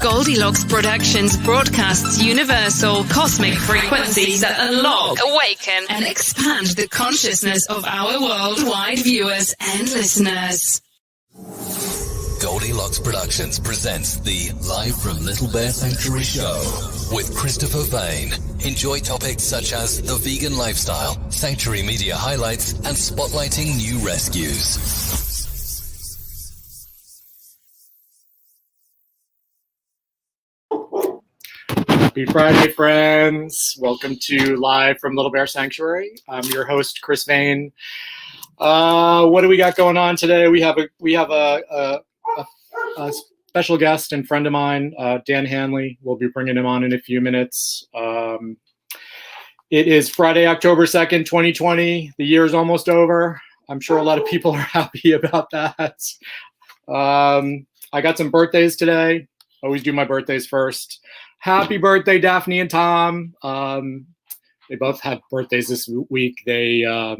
Goldylocks Productions broadcasts universal cosmic frequencies that unlock, awaken, and expand the consciousness of our worldwide viewers and listeners. Goldylocks Productions presents the Live from Little Bear Sanctuary show with Christopher Vane. Enjoy topics such as the vegan lifestyle, sanctuary media highlights, and spotlighting new rescues. Happy Friday, friends. Welcome to Live from Little Bear Sanctuary. I'm your host, Chris Vane. What do we got going on today? We have a special guest and friend of mine, Dan Hanley. We'll be bringing him on in a few minutes. It is Friday, October 2nd, 2020. The year is almost over. I'm sure a lot of people are happy about that. I got some birthdays today. Always do my birthdays first. Happy birthday, Daphne and Tom. They both have birthdays this week. They're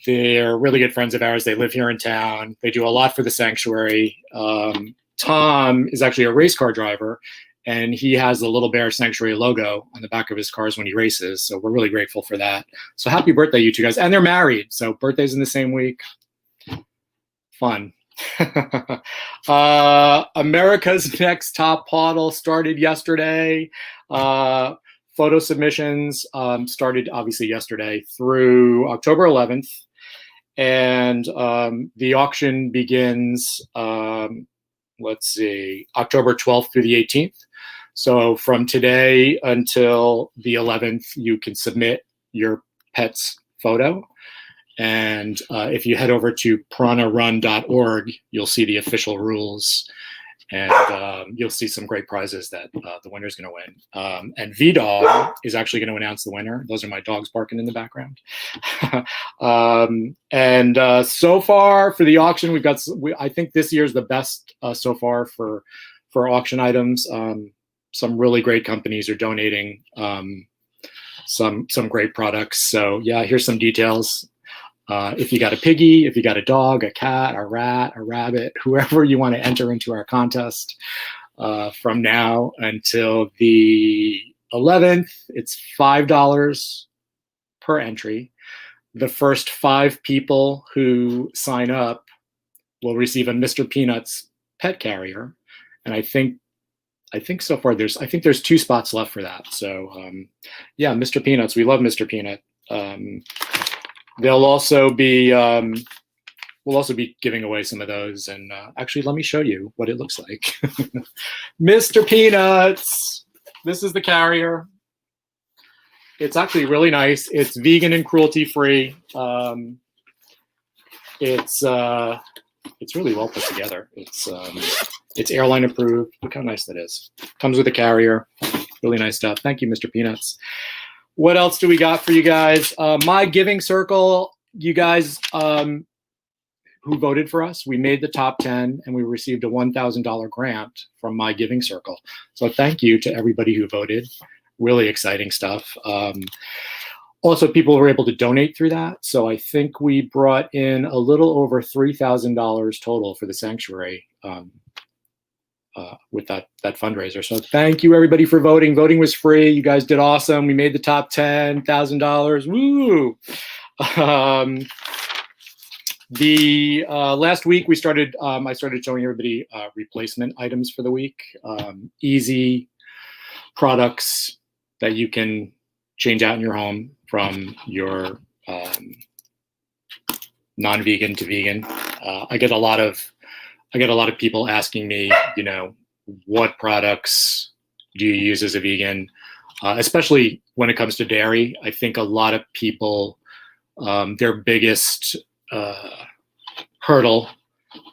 really good friends of ours. They live here in town. They do a lot for the sanctuary. Tom is actually a race car driver, and he has the Little Bear Sanctuary logo on the back of his cars when he races. So we're really grateful for that. So happy birthday, you two guys. And they're married. So birthdays in the same week. Fun. America's Next Top Model started yesterday. Photo submissions started obviously yesterday through October 11th. And the auction begins, October 12th through the 18th. So from today until the 11th, you can submit your pet's photo. And if you head over to piranharun.org, you'll see the official rules, and you'll see some great prizes that the winner's going to win. And VDog is actually going to announce the winner. Those are my dogs barking in the background. So far for the auction, we've got. I think this year's the best so far for auction items. Some really great companies are donating some great products. So yeah, here's some details. If you got a piggy, if you got a dog, a cat, a rat, a rabbit, whoever you want to enter into our contest from now until the 11th, it's $5 per entry. The first 5 people who sign up will receive a Mr. Peanuts pet carrier. And I think so far there's 2 spots left for that. So yeah, Mr. Peanuts, we love Mr. Peanut. They'll also be, we'll also be giving away some of those. And actually, let me show you what it looks like. Mr. Peanuts. This is the carrier. It's actually really nice. It's vegan and cruelty free. It's really well put together. It's airline approved. Look how nice that is. Comes with a carrier. Really nice stuff. Thank you, Mr. Peanuts. What else do we got for you guys? My Giving Circle, you guys who voted for us, we made the top 10 and we received a $1,000 grant from My Giving Circle. So thank you to everybody who voted. Really exciting stuff. Also, people were able to donate through that. So I think we brought in a little over $3,000 total for the sanctuary with that fundraiser. So thank you everybody for voting. Voting was free. You guys did awesome. We made the top 10, $1,000. Woo! The last week we started, I started showing everybody replacement items for the week. Easy products that you can change out in your home from your non-vegan to vegan. I get a lot of people asking me, what products do you use as a vegan? Especially when it comes to dairy. I think a lot of people, their biggest hurdle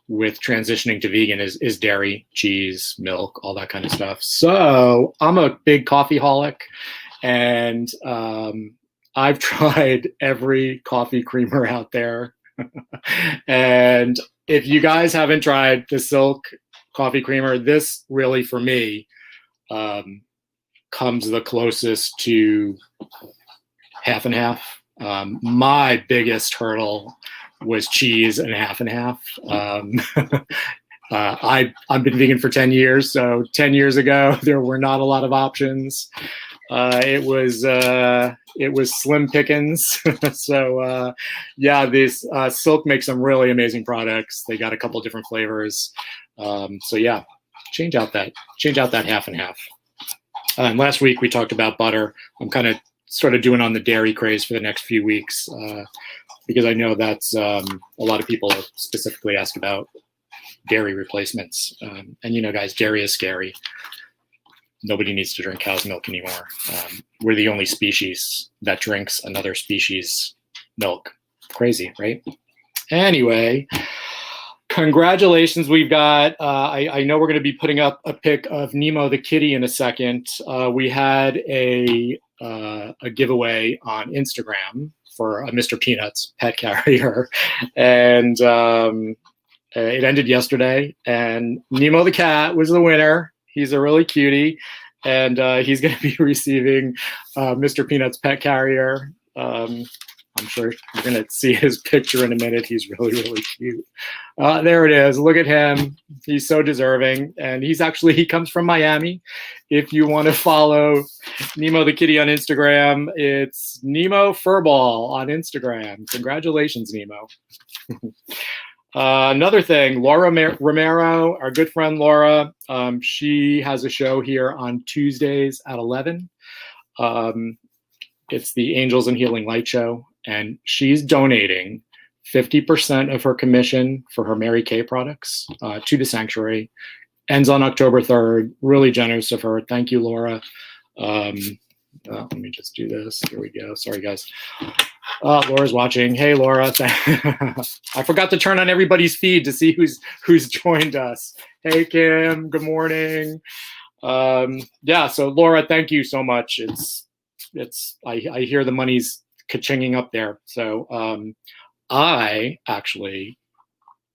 with transitioning to vegan is dairy, cheese, milk, all that kind of stuff. So I'm a big coffeeholic, and I've tried every coffee creamer out there. And if you guys haven't tried the Silk coffee creamer, this really, for me, comes the closest to half and half. My biggest hurdle was cheese and half and half. I've been vegan for 10 years. So 10 years ago, there were not a lot of options. It was slim pickings. So this Silk makes some really amazing products. They got a couple different flavors. So yeah, change out that half and half. And last week we talked about butter. I'm kind of sort of doing on the dairy craze for the next few weeks because I know that's a lot of people specifically ask about dairy replacements. And guys, dairy is scary. Nobody needs to drink cow's milk anymore. We're the only species that drinks another species' milk. Crazy, right? Anyway, congratulations. We've got, I know we're going to be putting up a pic of Nemo the kitty in a second. We had a giveaway on Instagram for a Mr. Peanuts pet carrier. And it ended yesterday. And Nemo the cat was the winner. He's a really cutie, and he's going to be receiving Mr. Peanut's pet carrier. I'm sure you're going to see his picture in a minute. He's really, really cute. There it is. Look at him. He's so deserving, and he comes from Miami. If you want to follow Nemo the kitty on Instagram, it's Nemo Furball on Instagram. Congratulations, Nemo. Another thing, Laura Romero, our good friend Laura, she has a show here on Tuesdays at 11. It's the Angels and Healing Light Show, and she's donating 50% of her commission for her Mary Kay products to the sanctuary. Ends on October 3rd. Really generous of her. Thank you, Laura. Let me just do this. Here we go. Sorry, guys. Laura's watching. Hey, Laura. I forgot to turn on everybody's feed to see who's joined us. Hey, Kim. Good morning. So Laura, thank you so much. I hear the money's ka-chinging up there. So I actually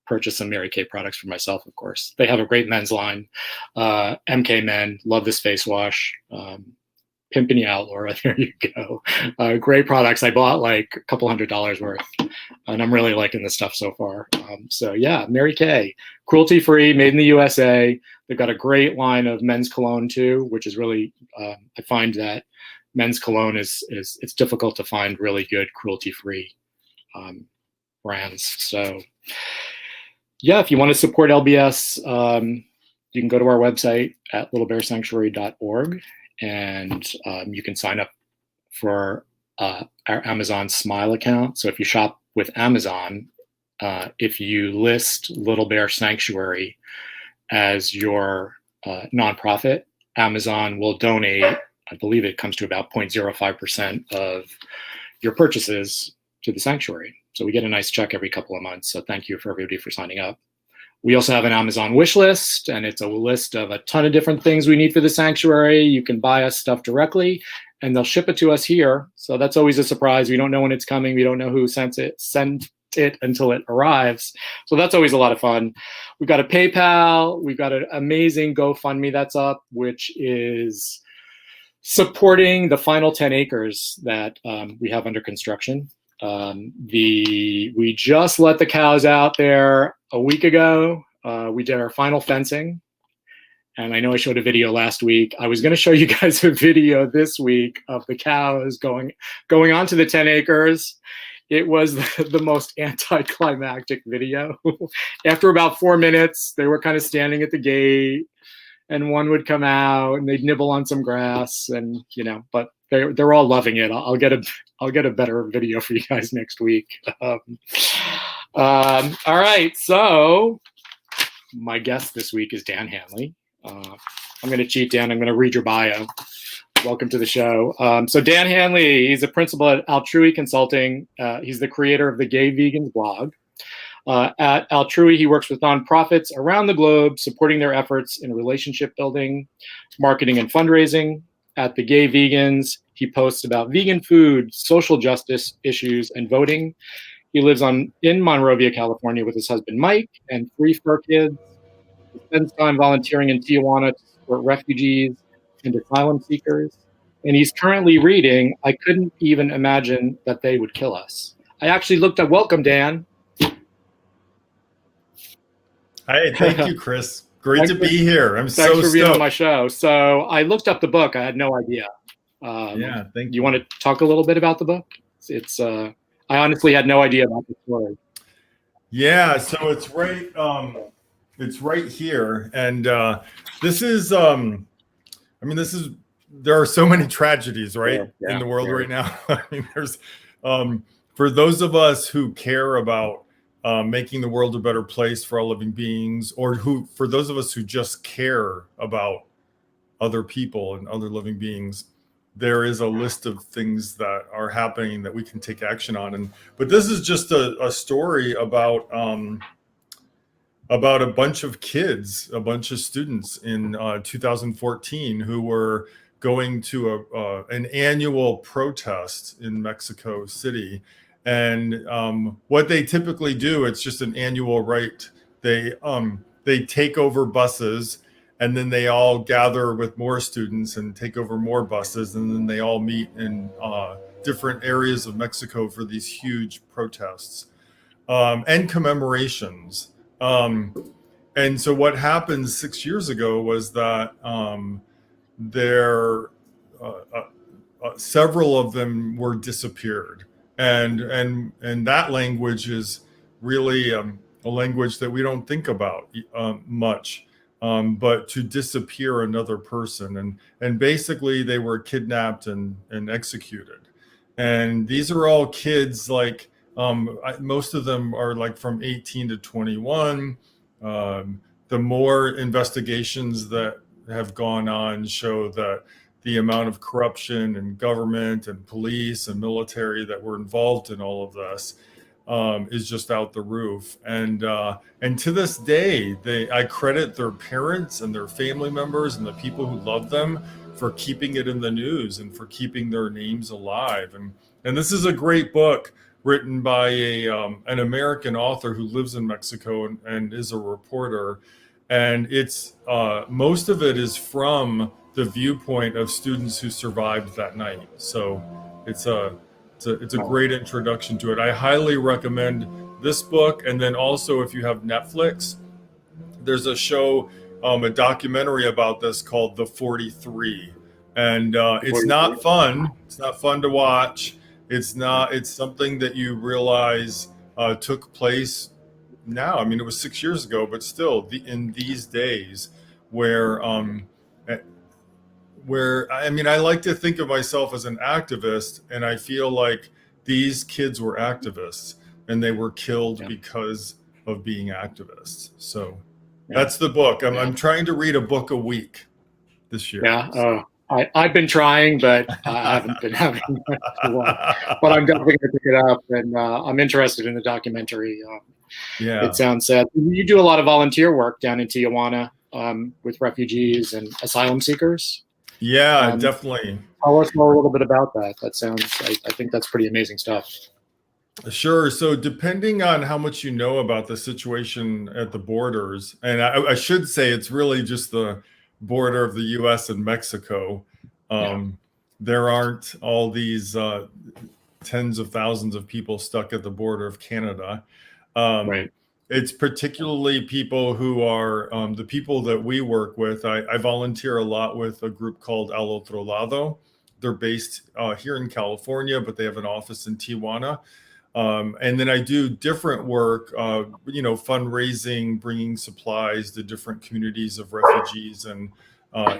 purchased some Mary Kay products for myself, of course. They have a great men's line. MK Men, love this face wash. Pimping you out, Laura. There you go. Great products. I bought like a couple $100 worth, and I'm really liking the stuff so far. So yeah, Mary Kay, cruelty-free, made in the USA. They've got a great line of men's cologne too, which is really. I find that men's cologne is it's difficult to find really good cruelty-free brands. So yeah, if you want to support LBS, you can go to our website at littlebearsanctuary.org. And you can sign up for our Amazon Smile account. So if you shop with Amazon, if you list Little Bear Sanctuary as your nonprofit, Amazon will donate, I believe it comes to about 0.05% of your purchases to the sanctuary. So we get a nice check every couple of months. So thank you for everybody for signing up. We also have an Amazon wish list, and it's a list of a ton of different things we need for the sanctuary. You can buy us stuff directly, and they'll ship it to us here. So that's always a surprise. We don't know when it's coming. We don't know who sent it until it arrives. So that's always a lot of fun. We've got a PayPal. We've got an amazing GoFundMe that's up, which is supporting the final 10 acres that we have under construction. We just let the cows out there a week ago. We did our final fencing, and I know I showed a video last week. I was going to show you guys a video this week of the cows going onto the 10 acres. It was the most anticlimactic video. After about 4 minutes, they were kind of standing at the gate, and one would come out and they'd nibble on some grass, and but they're all loving it. I'll get a better video for you guys next week. All right, so my guest this week is Dan Hanley. I'm going to cheat, Dan. I'm going to read your bio. Welcome to the show. So Dan Hanley, he's a principal at Altrui Consulting. He's the creator of the Gay Vegans blog. At Altrui, he works with nonprofits around the globe, supporting their efforts in relationship building, marketing, and fundraising. At the Gay Vegans, he posts about vegan food, social justice issues, and voting. He lives in Monrovia, California with his husband, Mike, and 3 fur kids. He spends time volunteering in Tijuana to support refugees and asylum seekers. And he's currently reading I Couldn't Even Imagine That They Would Kill Us. I actually looked up, welcome, Dan. Hey, thank you, Chris. Great to Thanks be here. I'm Thanks so for being on stoked. my show. So I looked up the book. I had no idea. Yeah, thank you want to talk a little bit about the book? It's I honestly had no idea about the story. Yeah, so it's right here, and this is this is there are so many tragedies, right, in the world right now. I mean, there's for those of us who care about making the world a better place for all living beings, or for those of us who just care about other people and other living beings, there is a list of things that are happening that we can take action on. But this is just a story about a bunch of kids, a bunch of students in 2014 who were going to an annual protest in Mexico City. And what they typically do, it's just an annual rite. They take over buses, and then they all gather with more students and take over more buses, and then they all meet in different areas of Mexico for these huge protests and commemorations. And so what happened 6 years ago was that several of them were disappeared, and that language is really a language that we don't think about much. But to disappear another person, and basically they were kidnapped and executed. And these are all kids, like most of them are like from 18 to 21. The more investigations that have gone on show that the amount of corruption and government and police and military that were involved in all of this is just out the roof. And to this day, I credit their parents and their family members and the people who love them for keeping it in the news and for keeping their names alive. And this is a great book written by an American author who lives in Mexico and is a reporter. And it's most of it is from the viewpoint of students who survived that night. So it's a great introduction to it. I highly recommend this book. And then also, if you have Netflix, there's a show, a documentary about this called The 43. And it's not fun. It's not fun to watch. It's something that you realize took place now. I mean, it was 6 years ago, but still in these days where I mean, I like to think of myself as an activist, and I feel like these kids were activists and they were killed because of being activists. So that's the book. I'm trying to read a book a week this year. Yeah. I've been trying, but I haven't been having much to watch. But I'm definitely going to pick it up, and I'm interested in the documentary. It sounds sad. You do a lot of volunteer work down in Tijuana with refugees and asylum seekers. Yeah, definitely. Tell us more a little bit about that. That sounds, I think that's pretty amazing stuff. Sure. So depending on how much you know about the situation at the borders, and I should say it's really just the border of the U.S. and Mexico. There aren't all these tens of thousands of people stuck at the border of Canada. It's particularly people who are the people that we work with. I volunteer a lot with a group called Al Otro Lado. They're based here in California, but they have an office in Tijuana. And then I do different work, fundraising, bringing supplies to different communities of refugees and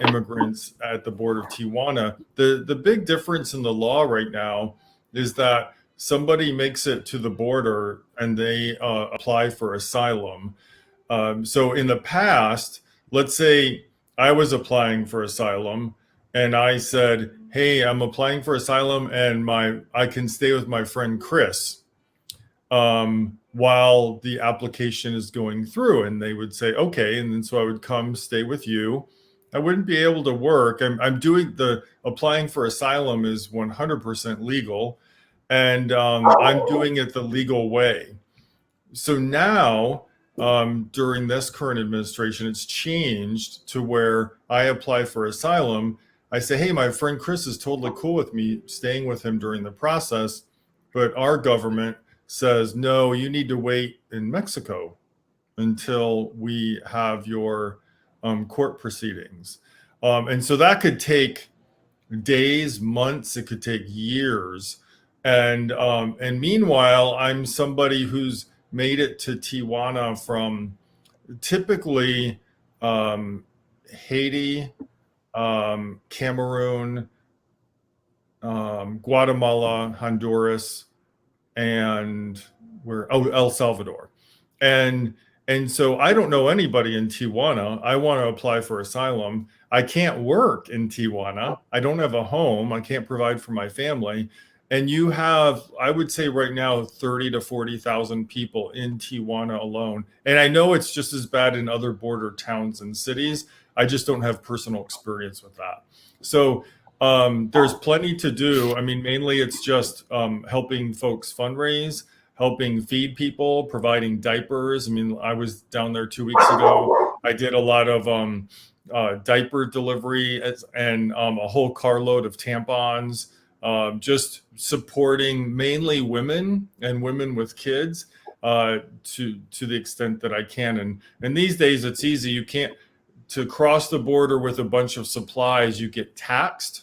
immigrants at the border of Tijuana. The big difference in the law right now is that somebody makes it to the border and they apply for asylum. So in the past, let's say I was applying for asylum and I said, hey, I'm applying for asylum and I can stay with my friend Chris while the application is going through. And they would say, okay. And then so I would come stay with you. I wouldn't be able to work. I'm doing applying for asylum is 100% legal. And I'm doing it the legal way. So now, during this current administration, it's changed to where I apply for asylum. I say, hey, my friend Chris is totally cool with me staying with him during the process. But our government says, no, you need to wait in Mexico until we have your court proceedings. And so that could take days, months, it could take years. And meanwhile, I'm somebody who's made it to Tijuana from typically Haiti, Cameroon, Guatemala, Honduras, and El Salvador. And so I don't know anybody in Tijuana. I want to apply for asylum. I can't work in Tijuana. I don't have a home. I can't provide for my family. And you have, I would say right now, 30 to 40,000 people in Tijuana alone. And I know it's just as bad in other border towns and cities. I just don't have personal experience with that. So there's plenty to do. I mean, mainly it's just helping folks fundraise, helping feed people, providing diapers. I mean, I was down there 2 weeks ago. I did a lot of diaper delivery and a whole carload of tampons, just supporting mainly women and women with kids to the extent that I can. And these days it's easy. You can't, to cross the border with a bunch of supplies, you get taxed.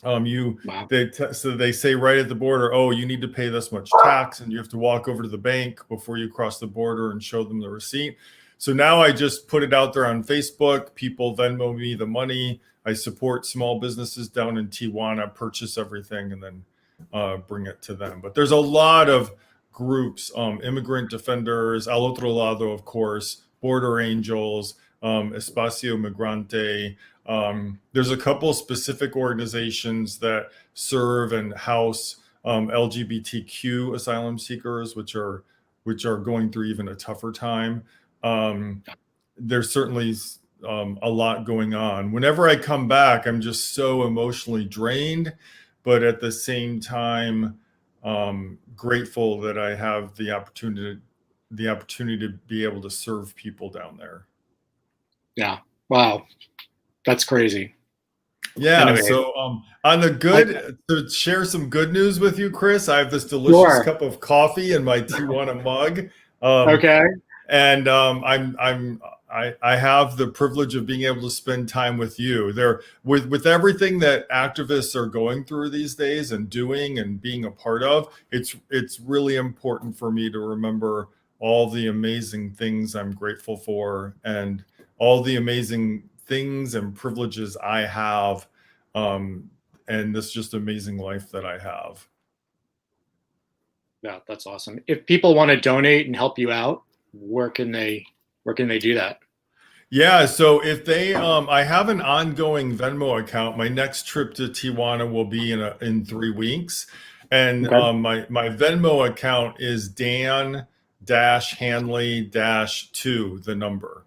So they say right at the border, oh, you need to pay this much tax, and you have to walk over to the bank before you cross the border and show them the receipt. So now I just put it out there on Facebook. People Venmo me the money. I support small businesses down in Tijuana, purchase everything, and then bring it to them. But there's a lot of groups, Immigrant Defenders, Al Otro Lado, of course, Border Angels, Espacio Migrante. There's a couple specific organizations that serve and house LGBTQ asylum seekers, which are going through even a tougher time. There's certainly a lot going on. Whenever I come back, I'm just so emotionally drained, but at the same time, grateful that I have the opportunity to be able to serve people down there. Yeah. Wow. That's crazy. Yeah. Anyway. So on the good, to share some good news with you, Chris, I have this delicious cup of coffee in my Tijuana mug. Okay. And I have the privilege of being able to spend time with you there with everything that activists are going through these days and doing and being a part of. It's really important for me to remember all the amazing things I'm grateful for and all the amazing things and privileges I have, and this just amazing life that I have. Yeah, that's awesome. If people want to donate and help you out, where can they do that? Yeah, so if they, I have an ongoing Venmo account. My next trip to Tijuana will be in 3 weeks, and my Venmo account is Dan-Hanley-2, the number.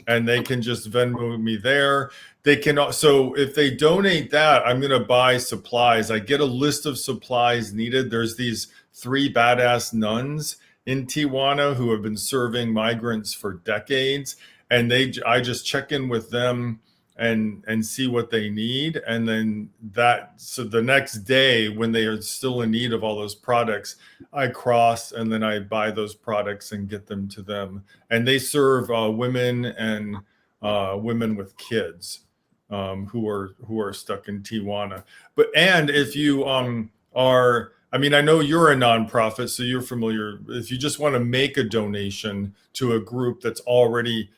And they can just Venmo me there. They can, so if they donate that, I'm going to buy supplies. I get a list of supplies needed. There's these 3 badass nuns in Tijuana who have been serving migrants for decades. And I just check in with them and see what they need. And then so the next day when they are still in need of all those products, I cross and then I buy those products and get them to them. And they serve women and women with kids who are stuck in Tijuana. And if you are, I mean, I know you're a nonprofit, so you're familiar. If you just want to make a donation to a group that's already,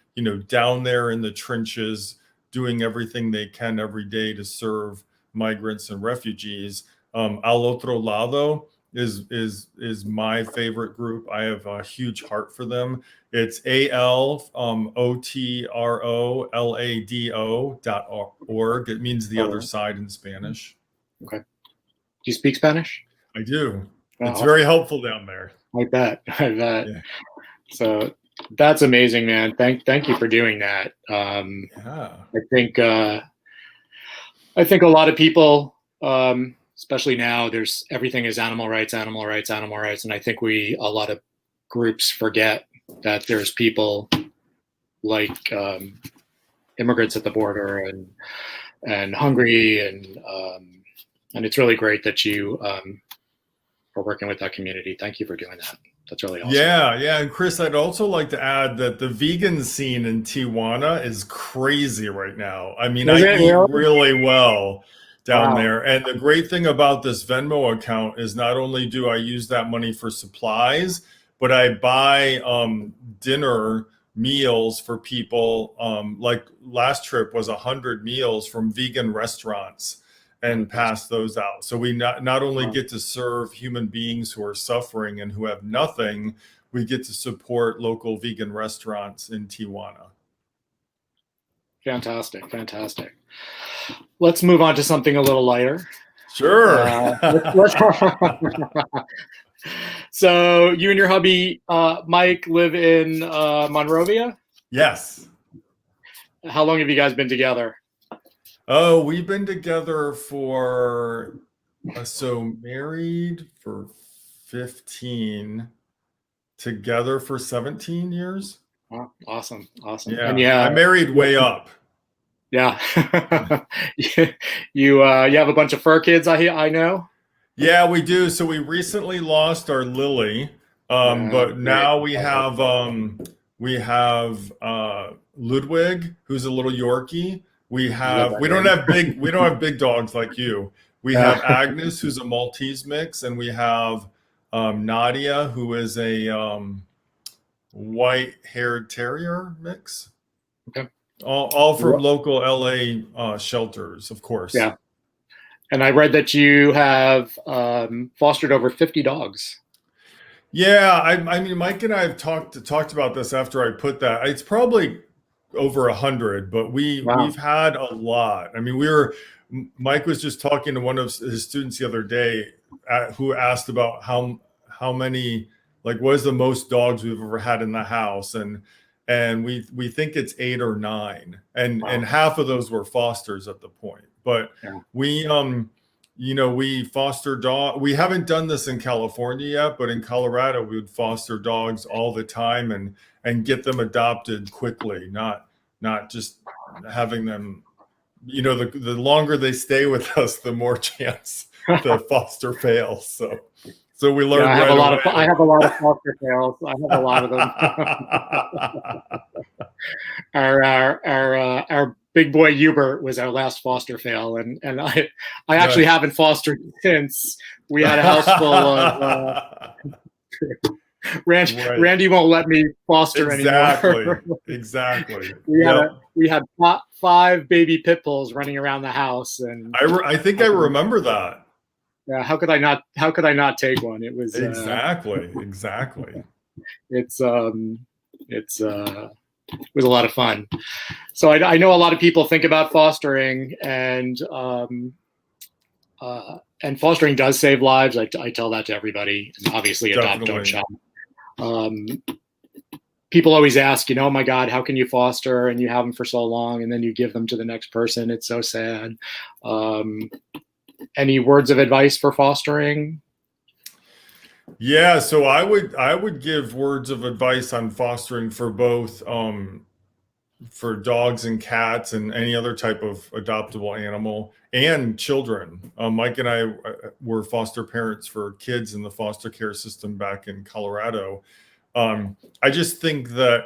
down there in the trenches, doing everything they can every day to serve migrants and refugees. Al Otro Lado is my favorite group. I have a huge heart for them. It's ALOTROLADO.org. It means the other side in Spanish. Okay. Do you speak Spanish? I do. Oh, it's very helpful down there. I bet. Yeah. So that's amazing, man. Thank you for doing that. Yeah. I think a lot of people, especially now, everything is animal rights. And I think a lot of groups forget that there's people like immigrants at the border and hungry, and it's really great that you are working with that community. Thank you for doing that. That's really awesome. Yeah. And Chris, I'd also like to add that the vegan scene in Tijuana is crazy right now. I mean, I eat really well down there. And the great thing about this Venmo account is not only do I use that money for supplies, but I buy dinner meals for people. Like last trip was 100 meals from vegan restaurants and pass those out. So we not only get to serve human beings who are suffering and who have nothing, we get to support local vegan restaurants in Tijuana. Fantastic. Let's move on to something a little lighter. Sure. So you and your hubby, Mike, live in Monrovia? Yes. How long have you guys been together? Oh, we've been together for, married for 15, together for 17 years. Oh, awesome. Yeah, and I married way up. Yeah. You have a bunch of fur kids, I know. Yeah, we do. So we recently lost our Lily, but now we have Ludwig, who's a little Yorkie. We don't have big dogs like you. We have Agnes, who's a Maltese mix, and we have Nadia, who is a white-haired terrier mix. Okay. All from local LA shelters, of course. Yeah. And I read that you have fostered over 50 dogs. Yeah, I mean, Mike and I have talked about this after I put that. It's probably over 100, but we've had a lot. I mean, Mike was just talking to one of his students the other day who asked about how many, like, what is the most dogs we've ever had in the house, and we think it's 8 or 9, and half of those were fosters at the point. But we foster dog. We haven't done this in California yet, but in Colorado, we would foster dogs all the time and get them adopted quickly, not just having them, the longer they stay with us, the more chance the foster fails. So we learned. I have a lot of foster fails. I have a lot of them. Our big boy Hubert was our last foster fail, and I actually haven't fostered since. We had a house full of Randy won't let me foster anymore. Exactly. We had 5 baby pit bulls running around the house, and I think I remember that. Yeah, how could I not take one? It was exactly. It was a lot of fun. So I know a lot of people think about fostering, and fostering does save lives. I tell that to everybody, and obviously adopt, don't shop. People always ask, oh my God, how can you foster and you have them for so long and then you give them to the next person? It's so sad. Any words of advice for fostering? Yeah, so I would give words of advice on fostering for both for dogs and cats and any other type of adoptable animal and children. Mike and I were foster parents for kids in the foster care system back in Colorado. I just think that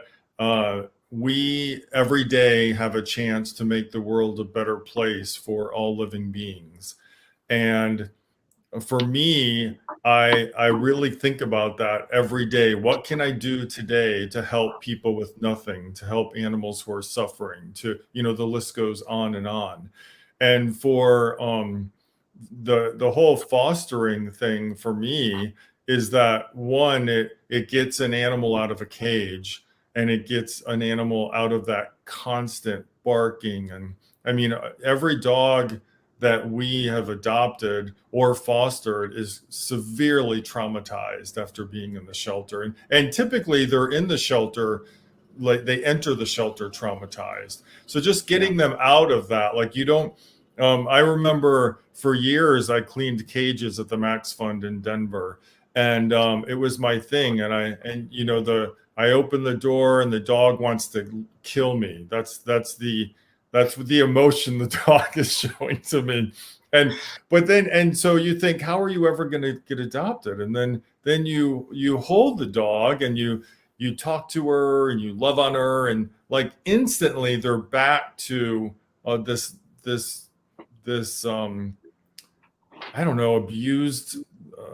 we every day have a chance to make the world a better place for all living beings. And for me, I really think about that every day. What can I do today to help people with nothing, to help animals who are suffering, the list goes on and on. And for the whole fostering thing for me is that, one, it gets an animal out of a cage, and it gets an animal out of that constant barking. And I mean, every dog that we have adopted or fostered is severely traumatized after being in the shelter. And typically they're in the shelter, like they enter the shelter traumatized. So just getting them out of that, I remember for years I cleaned cages at the Max Fund in Denver, and it was my thing. And I open the door and the dog wants to kill me. That's That's what the emotion the dog is showing to me. And so you think, how are you ever going to get adopted? And then you hold the dog and you talk to her and you love on her, and like instantly they're back to this I don't know,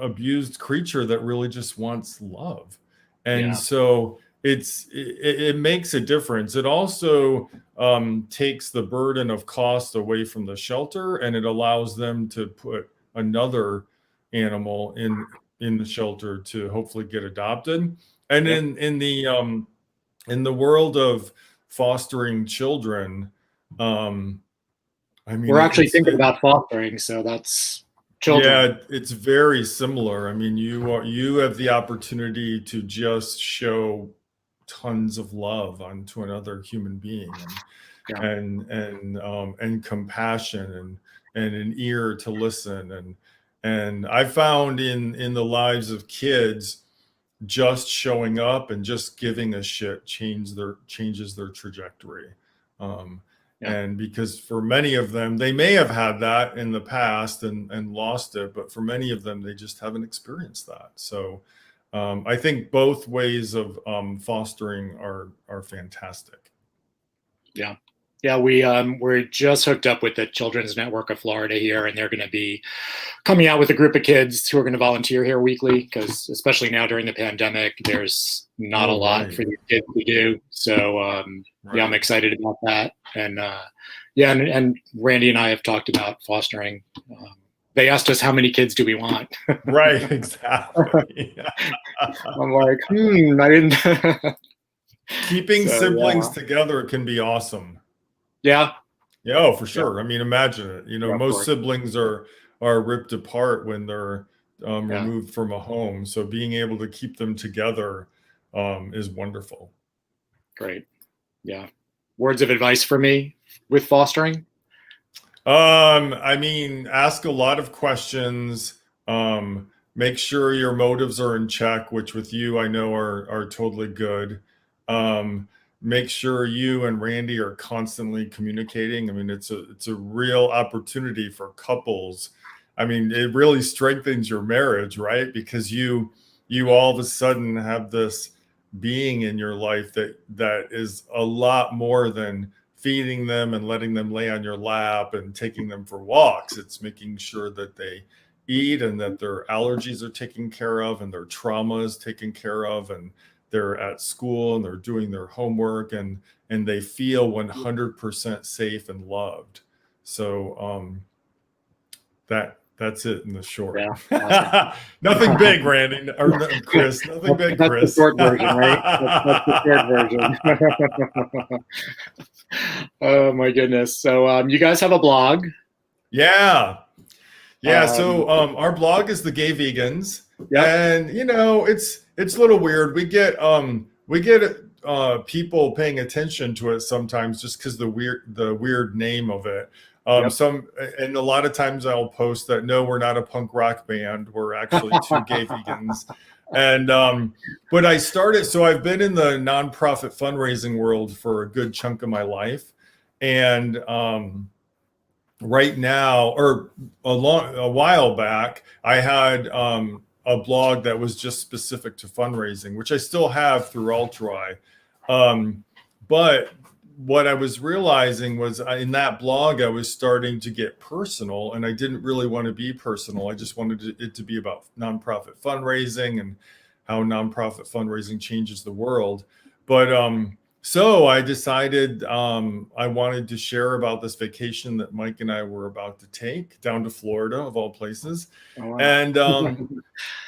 abused creature that really just wants love. And so it makes a difference. It also takes the burden of cost away from the shelter, and it allows them to put another animal in the shelter to hopefully get adopted. And in the world of fostering children, I mean, we're actually thinking about fostering, so that's children. Yeah, it's very similar. I mean, you have the opportunity to just show tons of love onto another human being, and compassion and an ear to listen, and I found in the lives of kids, just showing up and just giving a shit changes their trajectory. And because for many of them, they may have had that in the past and lost it, but for many of them, they just haven't experienced that. So I think both ways of fostering are fantastic. Yeah. Yeah, we're just hooked up with the Children's Network of Florida here, and they're going to be coming out with a group of kids who are going to volunteer here weekly, because especially now during the pandemic, there's not a lot for these kids to do. So yeah, I'm excited about that. And and Randy and I have talked about fostering. They asked us how many kids do we want. Right, exactly. I'm like, I didn't. Keeping siblings together can be awesome. Yeah. Yeah, oh, for sure. I mean, imagine it. You know, most course. Siblings are ripped apart when they're removed from a home. So being able to keep them together is wonderful. Great. Yeah. Words of advice for me with fostering? I mean, ask a lot of questions. Make sure your motives are in check, which with you, I know are totally good. Make sure you and Randy are constantly communicating. I mean, it's a real opportunity for couples. I mean, it really strengthens your marriage, right? Because you all of a sudden have this being in your life that is a lot more than feeding them and letting them lay on your lap and taking them for walks. It's making sure that they eat and that their allergies are taken care of and their trauma is taken care of, and they're at school and they're doing their homework and they feel 100% safe and loved. So that's it in the short. Yeah. Nothing big, Randy or Chris. Nothing big, that's Chris. The short version, right? That's the short version. Oh my goodness! So you guys have a blog? Yeah. So our blog is The Gay Vegans, and you know it's a little weird. We get people paying attention to it sometimes just because the weird name of it. And a lot of times I'll post that no, we're not a punk rock band. We're actually two gay vegans. And but I started, so I've been in the nonprofit fundraising world for a good chunk of my life, and right now, or a while back, I had a blog that was just specific to fundraising, which I still have through Altrui. But what I was realizing was in that blog, I was starting to get personal, and I didn't really want to be personal. I just wanted it to be about nonprofit fundraising and how nonprofit fundraising changes the world. But so I decided I wanted to share about this vacation that Mike and I were about to take down to Florida, of all places. Oh, wow.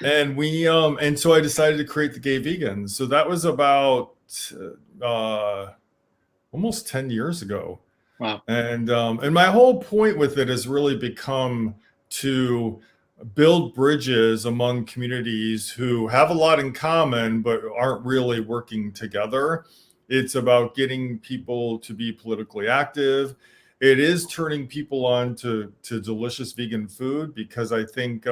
And so I decided to create The Gay Vegans. So that was about almost 10 years ago. Wow. And my whole point with it has really become to build bridges among communities who have a lot in common but aren't really working together. It's about getting people to be politically active. It is turning people on to delicious vegan food, because I think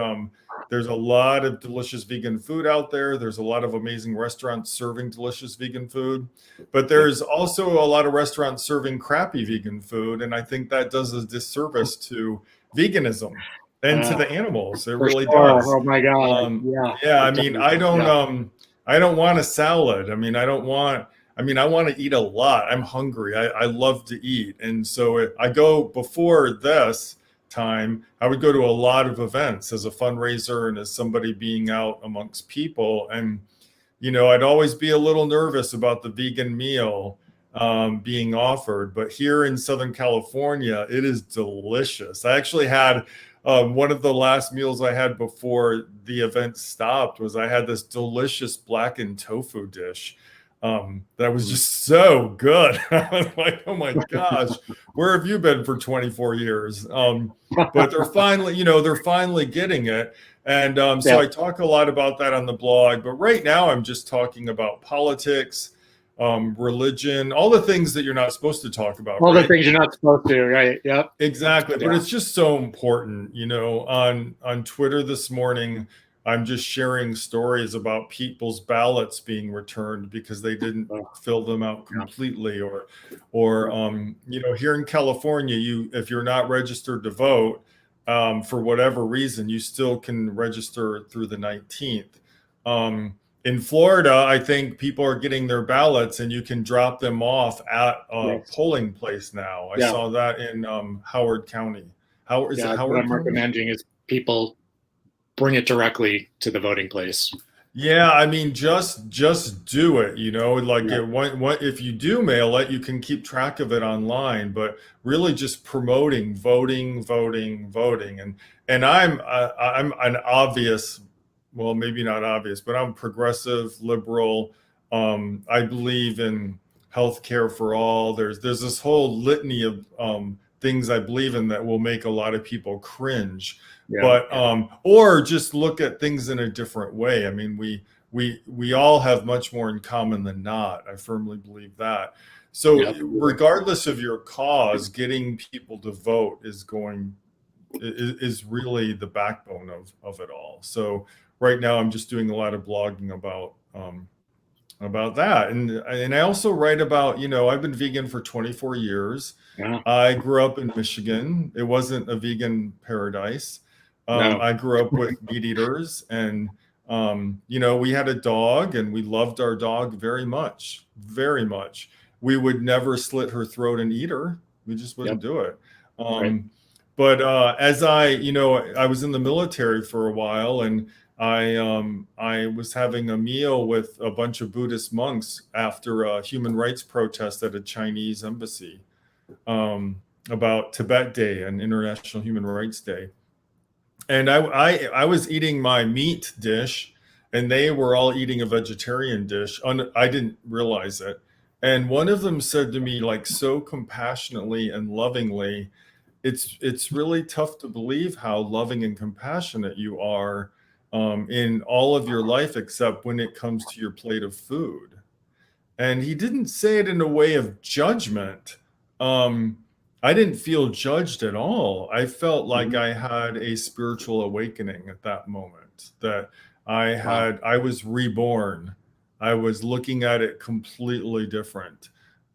There's a lot of delicious vegan food out there. There's a lot of amazing restaurants serving delicious vegan food, but there's also a lot of restaurants serving crappy vegan food. And I think that does a disservice to veganism and to the animals. It really does. Oh my God. Yeah. I mean, I don't want a salad. I mean, I want to eat a lot. I'm hungry. I love to eat. And so I go before this time, I would go to a lot of events as a fundraiser and as somebody being out amongst people. And, I'd always be a little nervous about the vegan meal being offered. But here in Southern California, it is delicious. I actually had one of the last meals I had before the event stopped was I had this delicious blackened tofu dish. That was just so good. I was like, oh my gosh, where have you been for 24 years? But they're finally getting it. And so I talk a lot about that on the blog, but right now I'm just talking about politics, religion, all the things that you're not supposed to talk about. All the things you're not supposed to, right? Yep. Exactly. But it's just so important, on Twitter this morning, I'm just sharing stories about people's ballots being returned because they didn't fill them out completely, or here in California, if you're not registered to vote for whatever reason, you still can register through the 19th. In Florida, I think people are getting their ballots and you can drop them off at a polling place now. I saw that in Howard County. Howard What I'm County? recommending is people bring it directly to the voting place. Yeah, I mean, just do it. If you do mail it, you can keep track of it online. But really, just promoting voting, and I'm an obvious, well, maybe not obvious, but I'm progressive, liberal. I believe in healthcare for all. There's this whole litany of things I believe in that will make a lot of people cringe. Or just look at things in a different way. I mean, we all have much more in common than not. I firmly believe that. So regardless of your cause, getting people to vote is really the backbone of it all. So right now I'm just doing a lot of blogging about that. And I also write about, I've been vegan for 24 years. I grew up in Michigan. It wasn't a vegan paradise. I grew up with meat eaters, and we had a dog, and we loved our dog very much. We would never slit her throat and eat her. We just wouldn't do it. But as I was in the military for a while, and I was having a meal with a bunch of Buddhist monks after a human rights protest at a Chinese embassy about Tibet Day and International Human Rights Day. And I was eating my meat dish, and they were all eating a vegetarian dish. I didn't realize it. And one of them said to me, like, so compassionately and lovingly, it's really tough to believe how loving and compassionate you are in all of your life, except when it comes to your plate of food. And he didn't say it in a way of judgment. I didn't feel judged at all. I felt like I had a spiritual awakening at that moment, that I was reborn. I was looking at it completely different.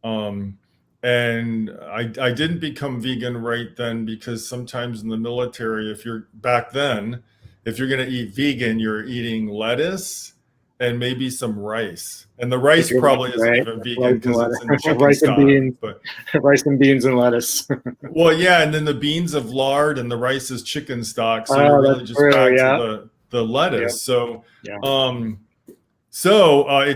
And I didn't become vegan right then, because sometimes in the military, if you're going to eat vegan, you're eating lettuce and maybe some rice. And the rice probably isn't even vegan because it's in chicken rice stock. And beans, but rice and beans and lettuce. Well, yeah, and then the beans of lard and the rice is chicken stock. So you're really just back to the lettuce. So it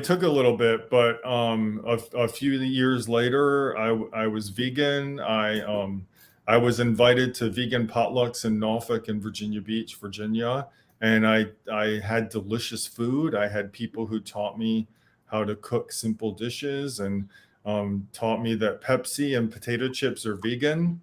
took a little bit, but a few years later, I was vegan. I was invited to vegan potlucks in Norfolk and Virginia Beach, Virginia. And I had delicious food. I had people who taught me how to cook simple dishes, and taught me that Pepsi and potato chips are vegan.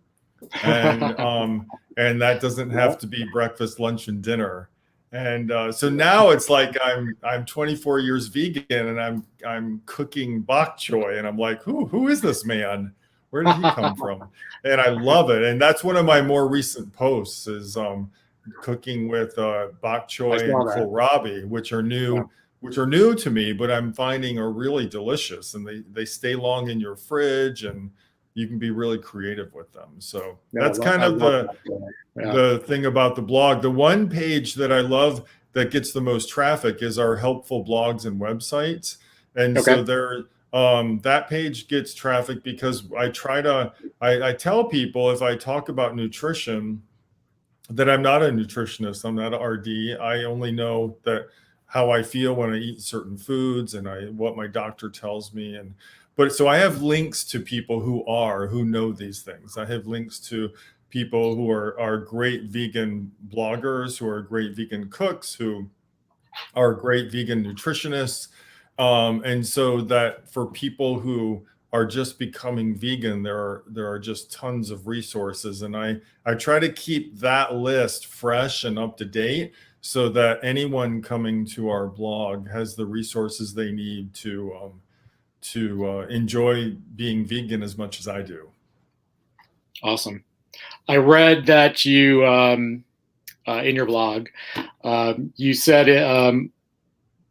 And that doesn't have to be breakfast, lunch, and dinner. And so now it's like I'm 24 years vegan, and I'm cooking bok choy, and I'm like, who is this man? Where did he come from? And I love it. And that's one of my more recent posts is cooking with bok choy I saw and that. kohlrabi, which are new. Yeah. Which are new to me, but I'm finding are really delicious, and they stay long in your fridge, and you can be really creative with them. So Yeah, that's kind I of love that. Yeah. the thing about the blog. The one page that I love that gets the most traffic is our helpful blogs and websites, and Okay. so there that page gets traffic because I tell people if I talk about nutrition that I'm not a nutritionist, I'm not an RD. I only know that how I feel when I eat certain foods and what my doctor tells me. But so I have links to people who know these things. I have links to people who are great vegan bloggers, who are great vegan cooks, who are great vegan nutritionists. And so that for people who are just becoming vegan, there are just tons of resources. And I try to keep that list fresh and up to date so that anyone coming to our blog has the resources they need to enjoy being vegan as much as I do. Awesome. I read that you, in your blog, you said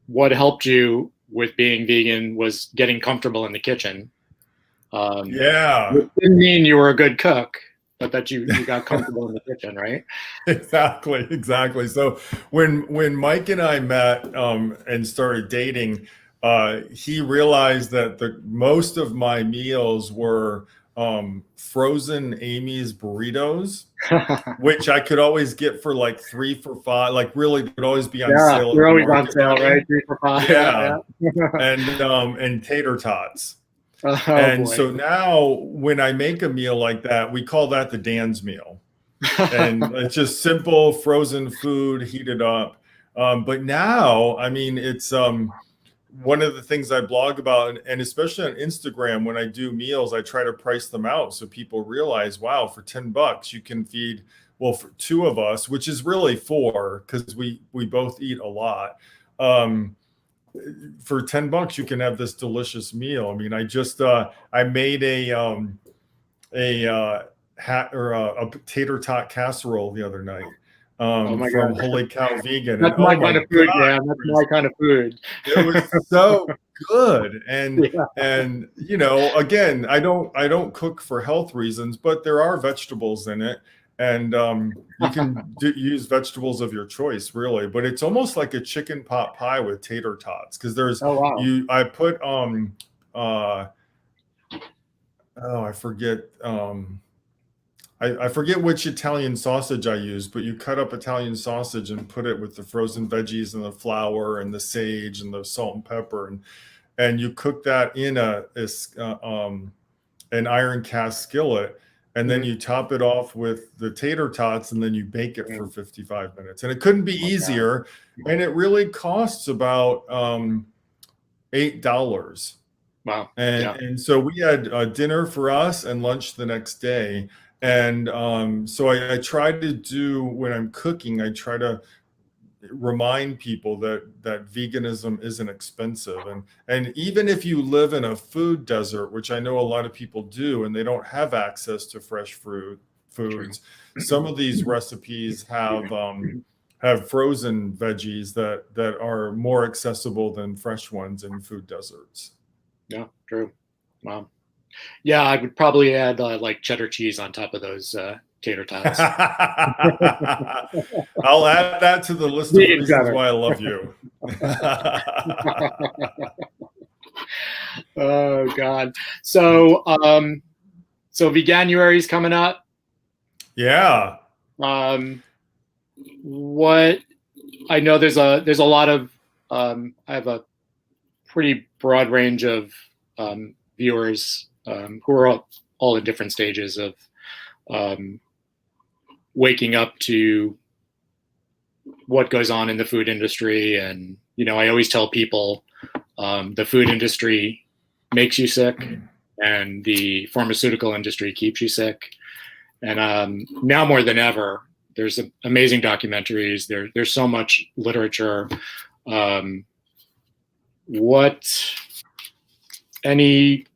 what helped you with being vegan was getting comfortable in the kitchen. Yeah. It didn't mean you were a good cook, but that you got comfortable in the kitchen, right? Exactly. So when Mike and I met and started dating, he realized that most of my meals were frozen Amy's burritos, which I could always get for like 3 for $5. Like really, would always be on sale. They're always on sale, right? 3 for $5. Yeah. Yeah. And tater tots. Oh, And boy. so now when I make a meal like that, we call that the Dan's meal. And it's just simple frozen food heated up. But now, I mean, it's one of the things I blog about, and especially on Instagram, when I do meals, I try to price them out so people realize, wow, for $10 you can feed, well, for 2 of us, which is really 4 because we both eat a lot. For $10 you can have this delicious meal. I mean, I just I made a tater tot casserole the other night from God. Holy Cow Vegan. That's my kind of food, man. That's my kind of food. It was so good. And Yeah. and you know, again, I don't cook for health reasons, but there are vegetables in it. And you can use vegetables of your choice, really. But it's almost like a chicken pot pie with tater tots, because there's I put I forget I forget which Italian sausage I use, but you cut up Italian sausage and put it with the frozen veggies and the flour and the sage and the salt and pepper, and you cook that in an iron cast skillet. And then you top it off with the tater tots, and then you bake it for 55 minutes. And it couldn't be easier. And it really costs about $8. Wow. And so we had dinner for us and lunch the next day. And so I try to do, when I'm cooking, I try to remind people that veganism isn't expensive, and even if you live in a food desert, which I know a lot of people do, and they don't have access to fresh foods, some of these recipes have frozen veggies that are more accessible than fresh ones in food deserts. Yeah, true. Wow. Yeah, I would probably add like cheddar cheese on top of those tater tots. I'll add that to the list of reasons why I love you. Oh God. So so Veganuary is coming up. Yeah. What I know there's a lot of I have a pretty broad range of viewers who are all at different stages of waking up to what goes on in the food industry. And, you know, I always tell people the food industry makes you sick and the pharmaceutical industry keeps you sick. And now more than ever, there's amazing documentaries. There's so much literature. Any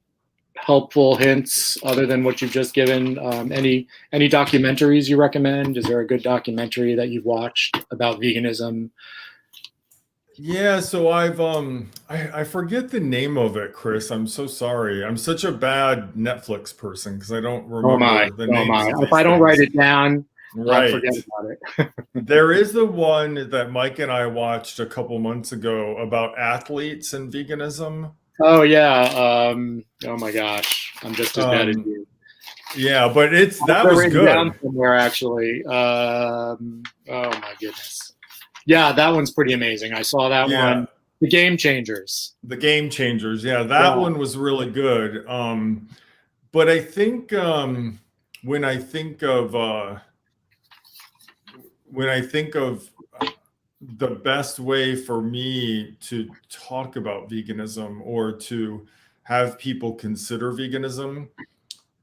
helpful hints other than what you've just given? Any documentaries you recommend? Is there a good documentary that you've watched about veganism? Yeah, so I forget the name of it, Chris. I'm so sorry. I'm such a bad Netflix person because I don't Oh my, remember the oh names my. of If these I don't write things. it down, I'll Right. forget about it. There is the one that Mike and I watched a couple months ago about athletes and veganism. Oh yeah. Oh my gosh, I'm just as bad as Um, you. yeah, but I that have it was written down good. somewhere actually. Oh my goodness. Yeah, that one's pretty amazing. I saw that Yeah, one. The Game Changers. the Game Changers. Yeah, that Yeah. one was really good. But I think when I think of when I think of the best way for me to talk about veganism or to have people consider veganism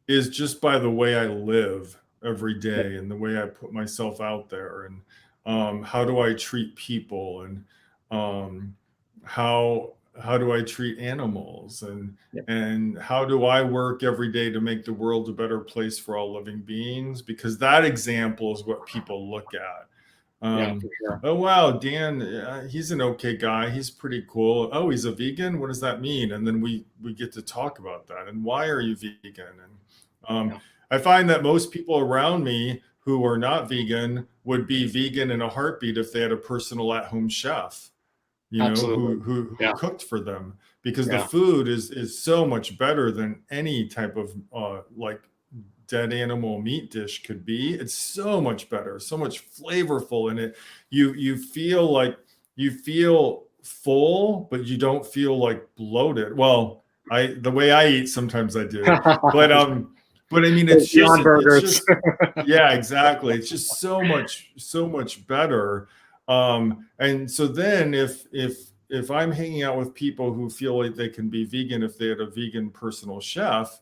is just by the way I live every day and the way I put myself out there, and how do I treat people, and um, how do I treat animals, Yeah. and how do I work every day to make the world a better place for all living beings, because that example is what people look at. Yeah, for sure. Oh wow, Dan, he's an okay guy. He's pretty cool. Oh, he's a vegan. What does that mean? And then we get to talk about that. And why are you vegan? And Yeah. I find that most people around me who are not vegan would be vegan in a heartbeat if they had a personal at-home chef, Absolutely. who Yeah. cooked for them, because the Yeah. food is so much better than any type of like dead animal meat dish could be. It's so much better, so much flavorful in it. You feel like you feel full, but you don't feel like bloated. Well, the way I eat, sometimes I do, but I mean, Those Beyond it's Burgers. just yeah, exactly. It's just so much better. And so then if I'm hanging out with people who feel like they can be vegan if they had a vegan personal chef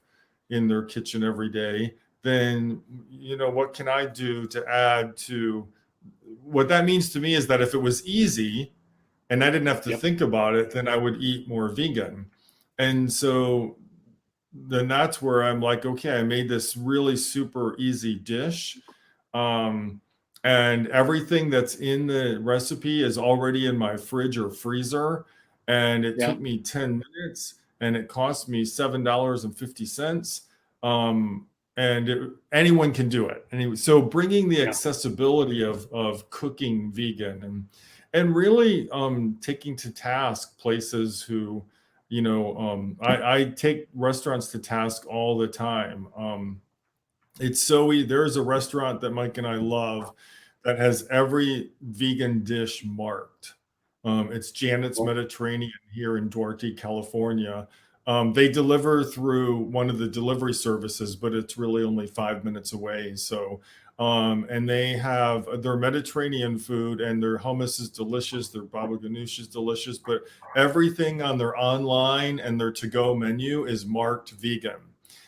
in their kitchen every day, then what can I do to add to what that means to me is that if it was easy and I didn't have to Yep. think about it, then I would eat more vegan. And so then that's where I'm like, okay, I made this really super easy dish. Um, and everything that's in the recipe is already in my fridge or freezer. And it Yeah. took me 10 minutes and it cost me $7.50. And anyone can do it. Anyway, so bringing the Yeah. accessibility of cooking vegan and really taking to task places who, I take restaurants to task all the time. It's so easy. There is a restaurant that Mike and I love that has every vegan dish marked. It's Janet's Cool. Mediterranean here in Duarte, California. They deliver through one of the delivery services, but it's really only 5 minutes away. So, and they have their Mediterranean food, and their hummus is delicious. Their baba ganoush is delicious, but everything on their online and their to-go menu is marked vegan.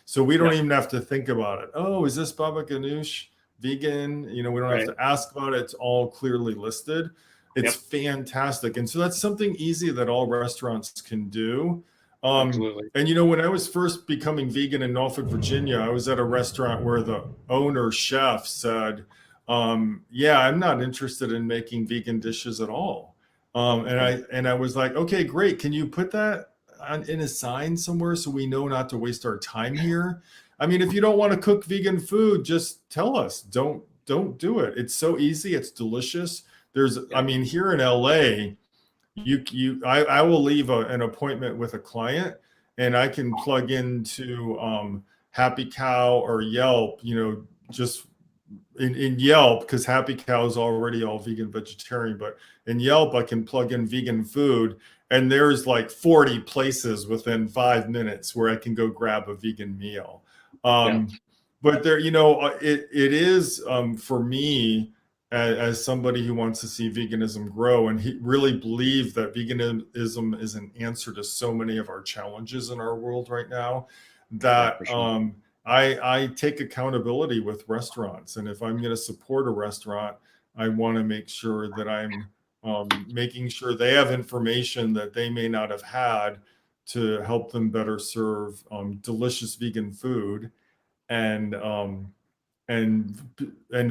So we don't Yeah. even have to think about it. Oh, is this baba ganoush vegan? We don't have Right. to ask about it. It's all clearly listed. It's Yep. fantastic. And so that's something easy that all restaurants can do. Absolutely. And when I was first becoming vegan in Norfolk, Virginia, I was at a restaurant where the owner chef said, yeah, I'm not interested in making vegan dishes at all. And I was like, okay, great. Can you put that in a sign somewhere so we know not to waste our time here? I mean, if you don't want to cook vegan food, just tell us. Don't do it. It's so easy. It's delicious. I mean, here in LA, I will leave an appointment with a client, and I can plug into Happy Cow or Yelp, just in Yelp, because Happy Cow is already all vegan vegetarian, but in Yelp I can plug in vegan food, and there's like 40 places within 5 minutes where I can go grab a vegan meal. Yeah. But there, it is for me, as somebody who wants to see veganism grow and he really believe that veganism is an answer to so many of our challenges in our world right now, Yeah, that for sure. I take accountability with restaurants. And if I'm going to support a restaurant, I want to make sure that I'm making sure they have information that they may not have had to help them better serve delicious vegan food and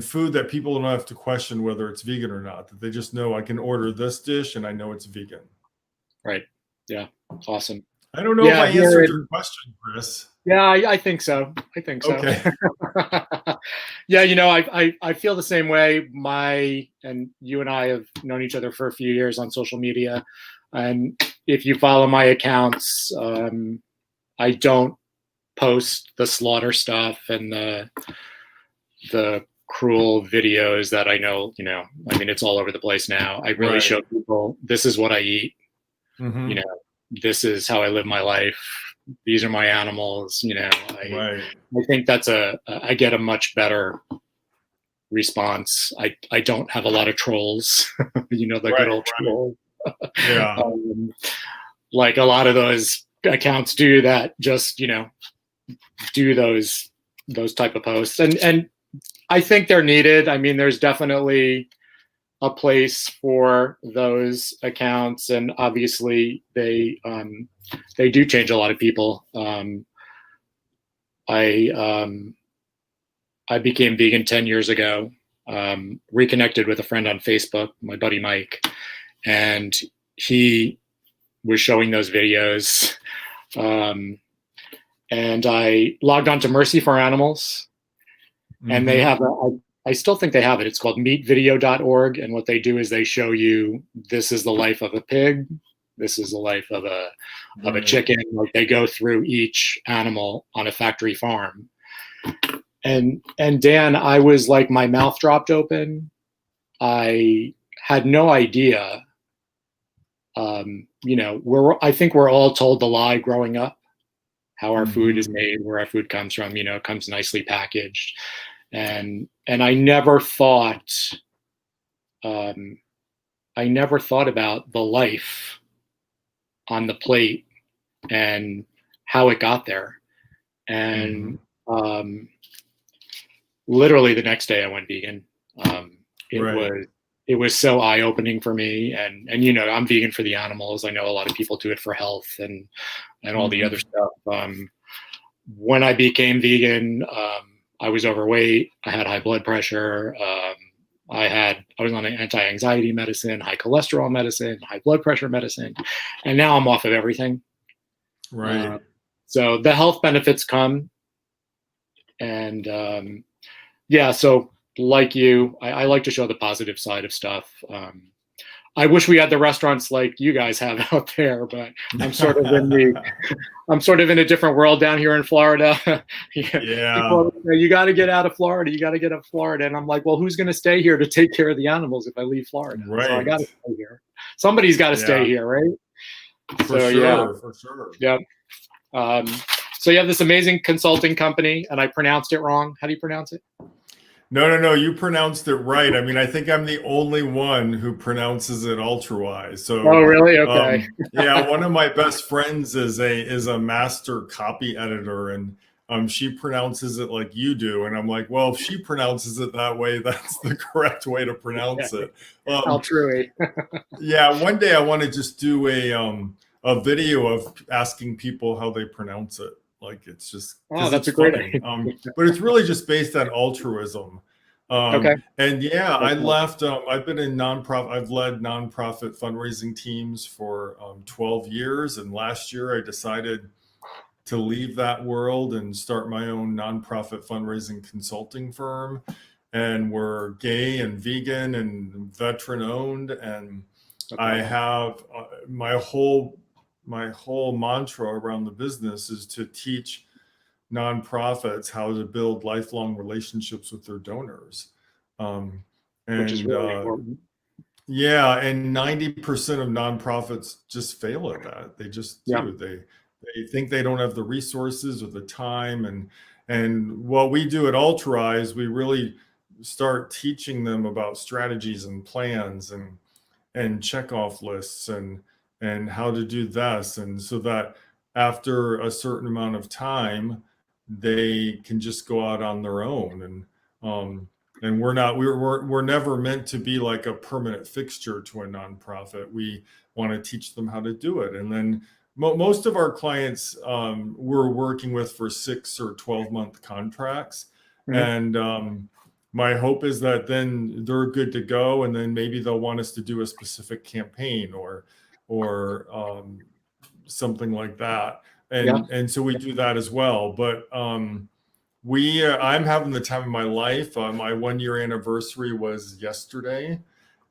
food that people don't have to question whether it's vegan or not, that they just know I can order this dish and I know it's vegan. Right. Yeah. Awesome. I don't know if I answered your question, Chris. Yeah, I think so. I think so. Okay. Yeah, I feel the same way. And you and I have known each other for a few years on social media. And if you follow my accounts, I don't post the slaughter stuff and the cruel videos that I know, it's all over the place now. I really show people, this is what I eat. Mm-hmm. This is how I live my life. These are my animals. I think that's I get a much better response. I don't have a lot of trolls, good old trolls. Yeah. Like a lot of those accounts do that, just, do those type of posts. And I think they're needed. I mean, there's definitely a place for those accounts, and obviously they do change a lot of people. I became vegan 10 years ago, reconnected with a friend on Facebook, my buddy Mike, and he was showing those videos. And I logged on to Mercy for Animals, and they have I still think they have it. It's called meatvideo.org. And what they do is they show you, this is the life of a pig. This is the life of a chicken. Like, they go through each animal on a factory farm. And Dan, I was like, my mouth dropped open. I had no idea. I think we're all told the lie growing up, how our food is made, where our food comes from, it comes nicely packaged. And I never thought about the life on the plate and how it got there. And literally the next day I went vegan. It was so eye-opening for me. And I'm vegan for the animals. I know a lot of people do it for health and all the other stuff. When I became vegan, I was overweight. I had high blood pressure. I was on an anti-anxiety medicine, high cholesterol medicine, high blood pressure medicine, and now I'm off of everything. Right. So the health benefits come, and so like you, I like to show the positive side of stuff. I wish we had the restaurants like you guys have out there, but I'm sort of in a different world down here in Florida. People, you got to get out of Florida. You got to get out of Florida. And I'm like, well, who's going to stay here to take care of the animals if I leave Florida? Right. So I got to stay here. Somebody's got to stay here, right? For sure. Yeah. So you have this amazing consulting company, and I pronounced it wrong. How do you pronounce it? No. You pronounced it right. I mean, I think I'm the only one who pronounces it Altrui. So. Oh, really? Okay. One of my best friends is a master copy editor, and she pronounces it like you do, and I'm like, well, if she pronounces it that way, that's the correct way to pronounce it. Altrui. One day I want to just do a video of asking people how they pronounce it. Like, it's just, that's a great idea. But it's really just based on altruism. Okay. And I left. I've been in nonprofit. I've led nonprofit fundraising teams for 12 years, and last year I decided to leave that world and start my own nonprofit fundraising consulting firm. And we're gay and vegan and veteran owned, and I have my whole mantra around the business is to teach nonprofits how to build lifelong relationships with their donors. Which is really important. Yeah, and 90% of nonprofits just fail at that. They just do. They think they don't have the resources or the time. And what we do at Altrui is we really start teaching them about strategies and plans and checkoff lists and how to do this, and so that after a certain amount of time, they can just go out on their own. And we're never meant to be like a permanent fixture to a nonprofit. We want to teach them how to do it, and then most of our clients we're working with for 6 or 12-month contracts. And my hope is that then they're good to go, and then maybe they'll want us to do a specific campaign or something like that. And so we do that as well. But I'm having the time of my life. My 1-year anniversary was yesterday,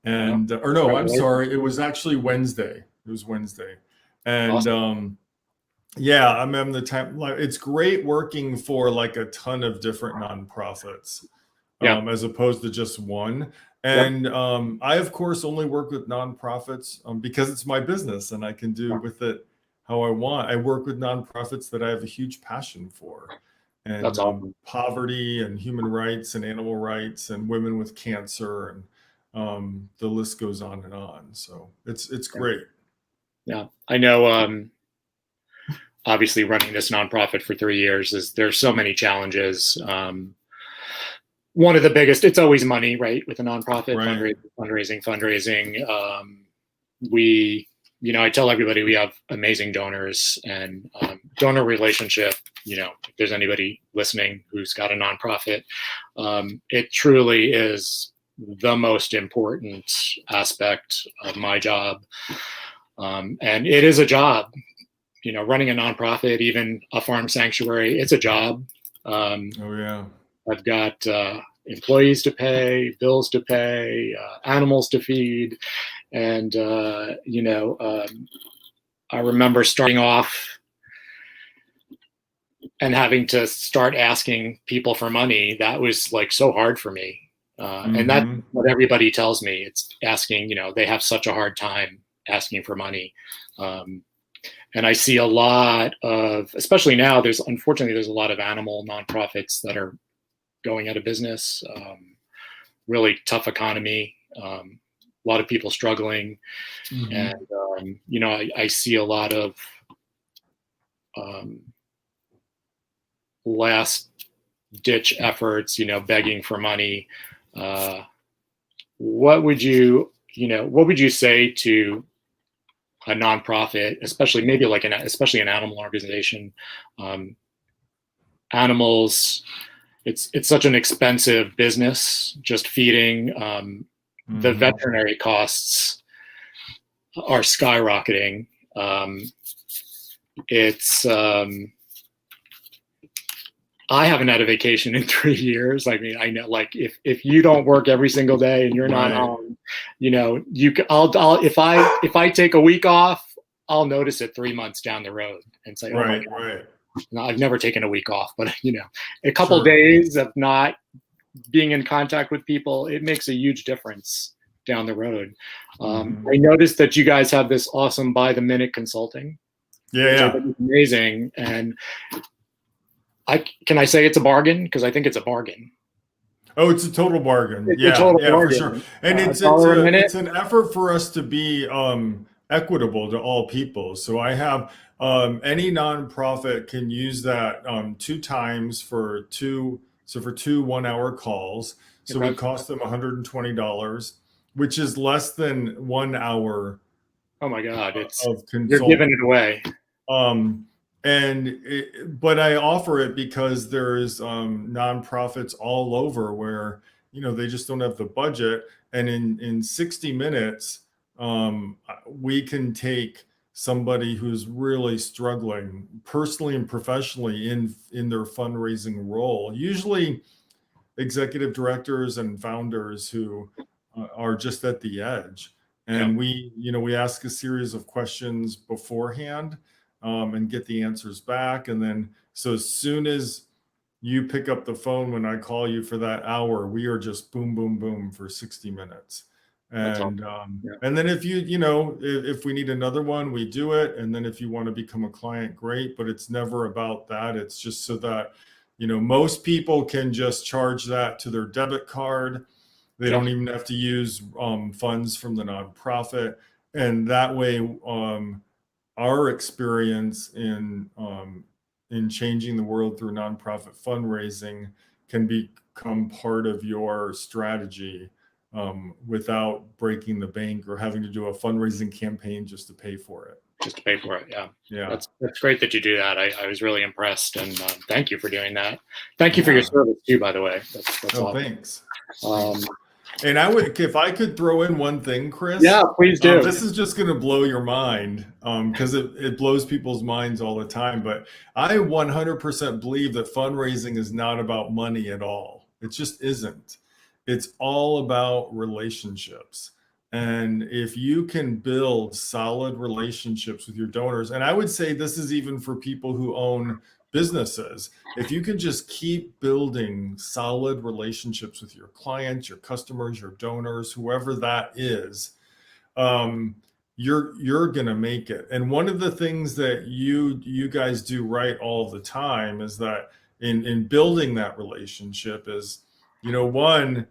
and or no, I'm sorry, it was actually Wednesday. It was Wednesday, and Awesome. yeah, I'm having the time. It's great working for like a ton of different nonprofits, as opposed to just one. And I, of course, only work with nonprofits because it's my business and I can do with it how I want. I work with nonprofits that I have a huge passion for, and That's awesome. poverty and human rights and animal rights and women with cancer, and the list goes on and on. So it's great. Yeah, I know. Obviously, running this nonprofit for 3 years there's so many challenges. One of the biggest, it's always money, right? With a nonprofit, Right. fundraising. I tell everybody we have amazing donors, and donor relationship. If there's anybody listening who's got a nonprofit, it truly is the most important aspect of my job. And it is a job, running a nonprofit, even a farm sanctuary, it's a job. Oh yeah. I've got employees to pay, bills to pay, animals to feed. And, I remember starting off and having to start asking people for money. That was like so hard for me. And that's what everybody tells me. It's asking, they have such a hard time asking for money. And I see a lot of, especially now, unfortunately, there's a lot of animal nonprofits that are going out of business. Really tough economy. A lot of people struggling. And, I see a lot of last ditch efforts, begging for money. What would you say to a nonprofit, especially maybe especially an animal organization? Animals, it's such an expensive business, just feeding. The veterinary costs are skyrocketing. I haven't had a vacation in 3 years. I mean, I know, like, if you don't work every single day and you're not home, if I take a week off, I'll notice it 3 months down the road and say, oh my God. Right. No, I've never taken a week off, but a couple days of not being in contact with people, it makes a huge difference down the road. I noticed that you guys have this awesome by the minute consulting. Which I think is amazing. And can I say it's a bargain? Because I think it's a bargain. Oh, it's a total bargain. It's a total bargain. For sure. And it's an effort for us to be equitable to all people. So I have any nonprofit can use that 2 times for 2 1-hour calls. So it costs them $120, which is less than 1 hour. Oh my God! Of consulting. You're giving it away. But I offer it because there's nonprofits all over where they just don't have the budget, and in 60 minutes we can take somebody who's really struggling personally and professionally in their fundraising role, usually executive directors and founders who are just at the edge, and we ask a series of questions beforehand and get the answers back. And then, so as soon as you pick up the phone when I call you for that hour, we are just boom, boom, boom for 60 minutes. And and then if if we need another one, we do it. And then if you want to become a client, great. But it's never about that. It's just so that, most people can just charge that to their debit card. They don't even have to use funds from the nonprofit. And that way, our experience in changing the world through nonprofit fundraising can become part of your strategy without breaking the bank or having to do a fundraising campaign just to pay for it. just to pay for it. Yeah. Yeah. That's great that you do that. I was really impressed, and thank you for doing that. Thank you for your service too, by the way. That's awesome. Thanks. Um, And I would, if I could throw in one thing, Chris. Yeah, please do. This is just going to blow your mind, because it blows people's minds all the time. But I 100% believe that fundraising is not about money at all. It just isn't. It's all about relationships. And if you can build solid relationships with your donors, and I would say this is even for people who own businesses, if you can just keep building solid relationships with your clients, your customers, your donors, whoever that is, you're gonna make it. And one of the things that you guys do right all the time is that in building that relationship is, one,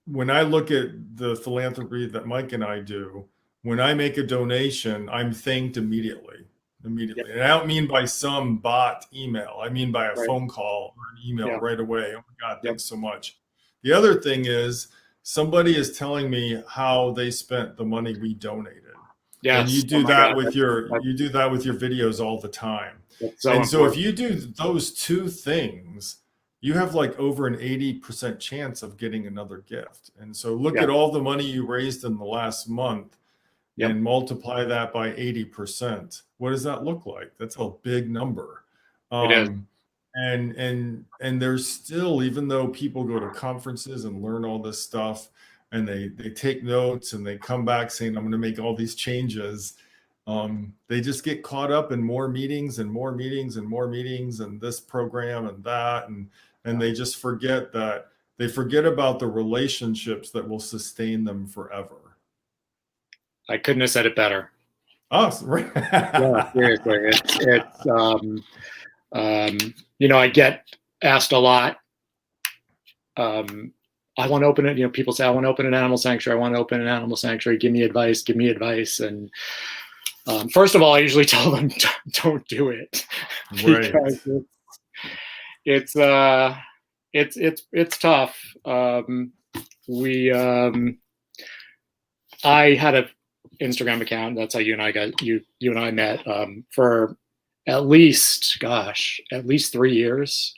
when I look at the philanthropy that Mike and I do, when I make a donation, I'm thanked immediately. Yep. And I don't mean by some bot email. I mean by a phone call or an email right away. Oh my God, thanks so much. The other thing is somebody is telling me how they spent the money we donated. Yes. And you do that with your videos all the time. So if you do those two things, you have like over an 80% chance of getting another gift. And so look at all the money you raised in the last month and multiply that by 80%. What does that look like? That's a big number. It is. And there's still, even though people go to conferences and learn all this stuff and they take notes and they come back saying, I'm going to make all these changes, they just get caught up in more meetings and more meetings and more meetings and this program and that. And they just forget about the relationships that will sustain them forever. I couldn't have said it better. Oh, right. Yeah, seriously. It's I get asked a lot. I want to open it. People say, I want to open an animal sanctuary. I want to open an animal sanctuary. Give me advice. Give me advice. And first of all, I usually tell them, don't do it. Right. Because it's tough. I had an Instagram account. That's how you and I met, for at least 3 years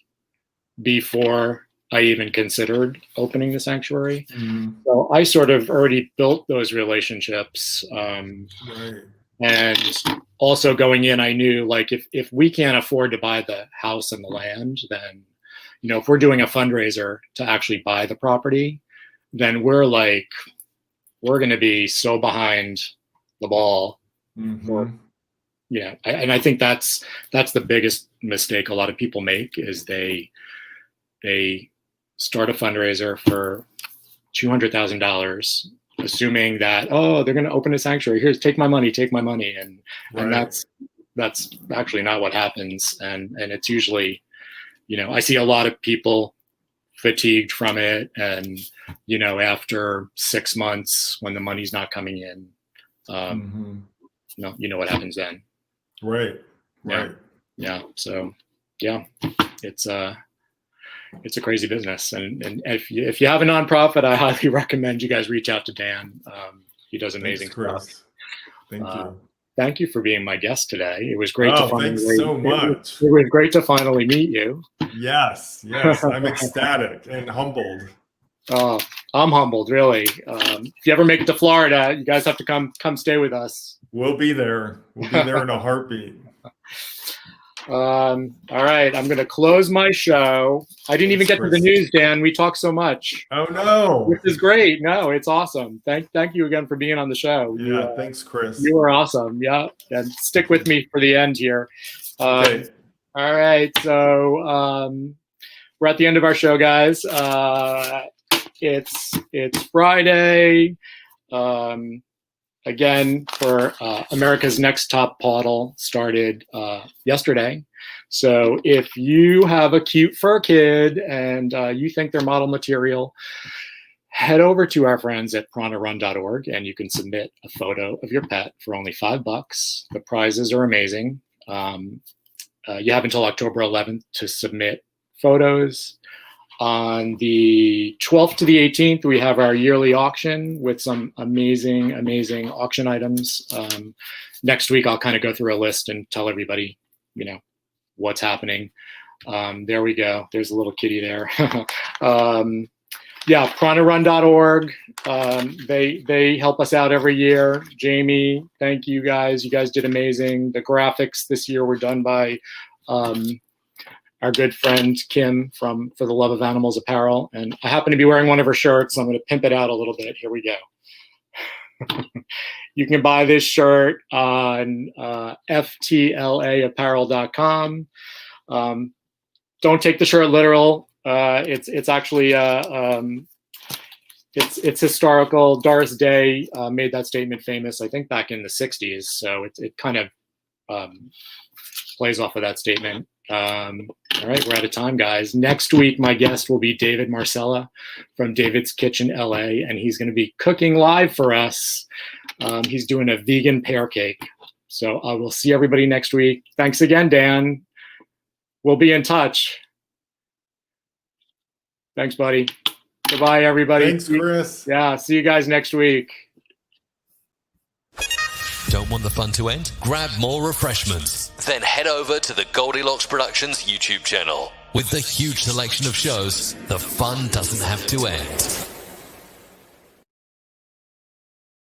before I even considered opening the sanctuary. Mm-hmm. So I sort of already built those relationships. And also going in, I knew, like, if we can't afford to buy the house and the land, then, if we're doing a fundraiser to actually buy the property, then we're going to be so behind the ball. Mm-hmm. And I think that's the biggest mistake a lot of people make, is they start a fundraiser for $200,000, assuming that, they're going to open a sanctuary. Here's, take my money. And that's actually not what happens. And it's usually, I see a lot of people fatigued from it. And, after 6 months, when the money's not coming in, what happens then. Right. Yeah. So it's a crazy business. And if you have a nonprofit, I highly recommend you guys reach out to Dan. He does amazing stuff. Thank you. Thank you for being my guest today. It was great to finally. Thanks so much. It was great to finally meet you. Yes. I'm ecstatic and humbled. I'm humbled, really. If you ever make it to Florida, you guys have to come stay with us. We'll be there. We'll be there in a heartbeat. All right, I'm going to close my show. I didn't even get to the news, Dan. We talk so much. Oh no, which is great. No, it's awesome. Thank you again for being on the show. Yeah, thanks, Chris. You were awesome. Yeah, and stick with me for the end here. Okay. All right, so we're at the end of our show, guys. It's Friday. Again, for America's Next Top Poodle started yesterday. So if you have a cute fur kid and you think they're model material, head over to our friends at prawnarun.org and you can submit a photo of your pet for only $5. The prizes are amazing. You have until October 11th to submit photos. On the 12th to the 18th, we have our yearly auction with some amazing, amazing auction items. Next week, I'll kind of go through a list and tell everybody, what's happening. There we go. There's a little kitty there. Yeah, pranarun.org. They help us out every year. Jamie, thank you guys. You guys did amazing. The graphics this year were done by our good friend Kim from For the Love of Animals Apparel. And I happen to be wearing one of her shirts, so I'm going to pimp it out a little bit. Here we go. You can buy this shirt on ftlaapparel.com. Don't take the shirt literal. It's actually it's historical. Doris Day made that statement famous, I think, back in the 60s. So it kind of plays off of that statement. All right, we're out of time, guys. Next week, my guest will be David Marcella from David's Kitchen LA, and he's going to be cooking live for us. He's doing a vegan pear cake. So I will see everybody next week. Thanks again, Dan. We'll be in touch. Thanks, buddy. Goodbye, everybody. Thanks, Chris. Yeah, see you guys next week. Don't want the fun to end? Grab more refreshments. Then head over to the Goldylocks Productions YouTube channel. With the huge selection of shows, the fun doesn't have to end.